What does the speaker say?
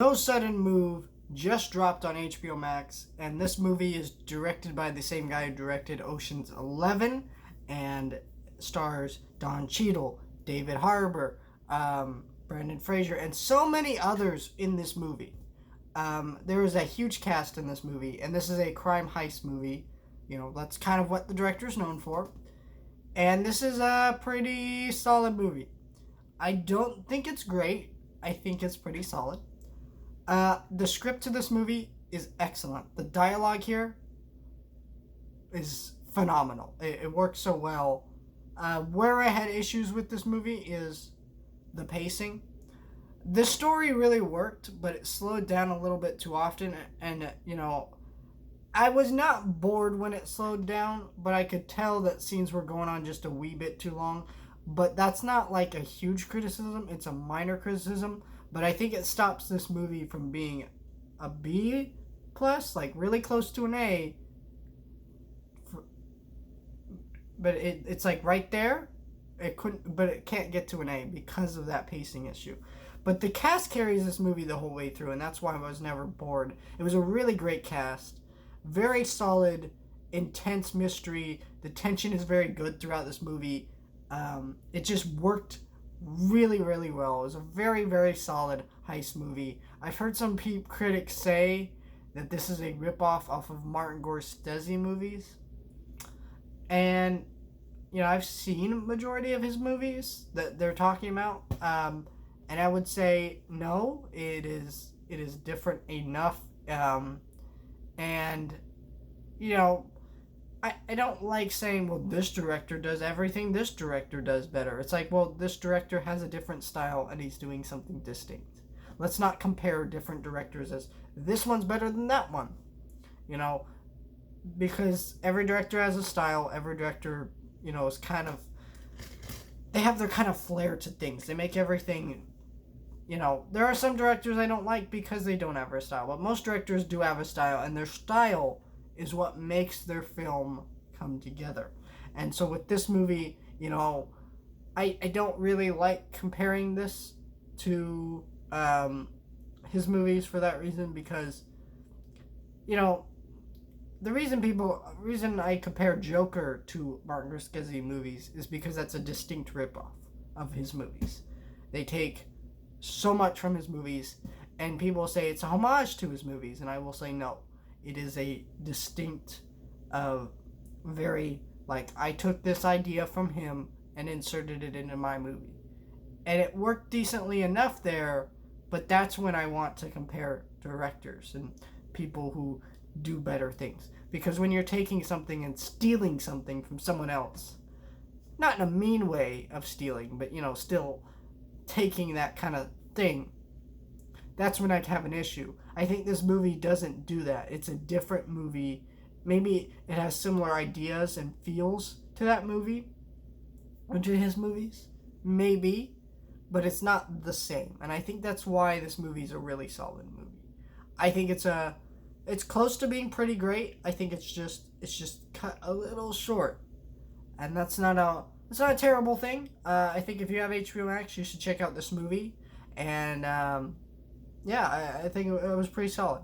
No Sudden Move just dropped on HBO Max, and this movie is directed by the same guy who directed Ocean's 11 and stars Don Cheadle, David Harbour, Brendan Fraser, and so many others in this movie. There is a huge cast in this movie, and this is a crime heist movie. You know, that's kind of what the director's known for. And this is a pretty solid movie. I don't think it's great. I think it's pretty solid. The script to this movie is excellent. The dialogue here is phenomenal. It works so well. Where I had issues with this movie is the pacing. The story really worked, but it slowed down a little bit too often. And, I was not bored when it slowed down, but I could tell that scenes were going on just a wee bit too long. But that's not like a huge criticism, it's a minor criticism. But I think it stops this movie from being a B plus, like really close to an A. But it's like right there. But it can't get to an A because of that pacing issue. But the cast carries this movie the whole way through, and that's why I was never bored. It was a really great cast, very solid, intense mystery. The tension is very good throughout this movie. It just worked really, really well. It was a very, very solid heist movie. I've heard some critics say that this is a ripoff off of Martin Scorsese movies. And, I've seen a majority of his movies that they're talking about. And I would say, no, it is different enough. And, I don't like saying, well, this director does everything, this director does better. It's like, well, this director has a different style and he's doing something distinct. Let's not compare different directors as this one's better than that one. Because every director has a style, every director, is kind of, they have their kind of flair to things. They make everything, there are some directors I don't like because they don't have a style, but most directors do have a style, and their style is what makes their film come together. And so with this movie, I don't really like comparing this to his movies for that reason, because, the reason I compare Joker to Martin Scorsese movies is because that's a distinct ripoff of his movies. They take so much from his movies, and people say it's a homage to his movies, and I will say no. It is a distinct, very, like, I took this idea from him and inserted it into my movie. And it worked decently enough there, but that's when I want to compare directors and people who do better things. Because when you're taking something and stealing something from someone else, not in a mean way of stealing, but, still taking that kind of thing, that's when I'd have an issue. I think this movie doesn't do that. It's a different movie. Maybe it has similar ideas and feels to that movie, or to his movies. Maybe. But it's not the same. And I think that's why this movie is a really solid movie. I think it's close to being pretty great. I think it's just cut a little short. And that's not a terrible thing. I think if you have HBO Max, you should check out this movie. And, yeah, I think it was pretty solid.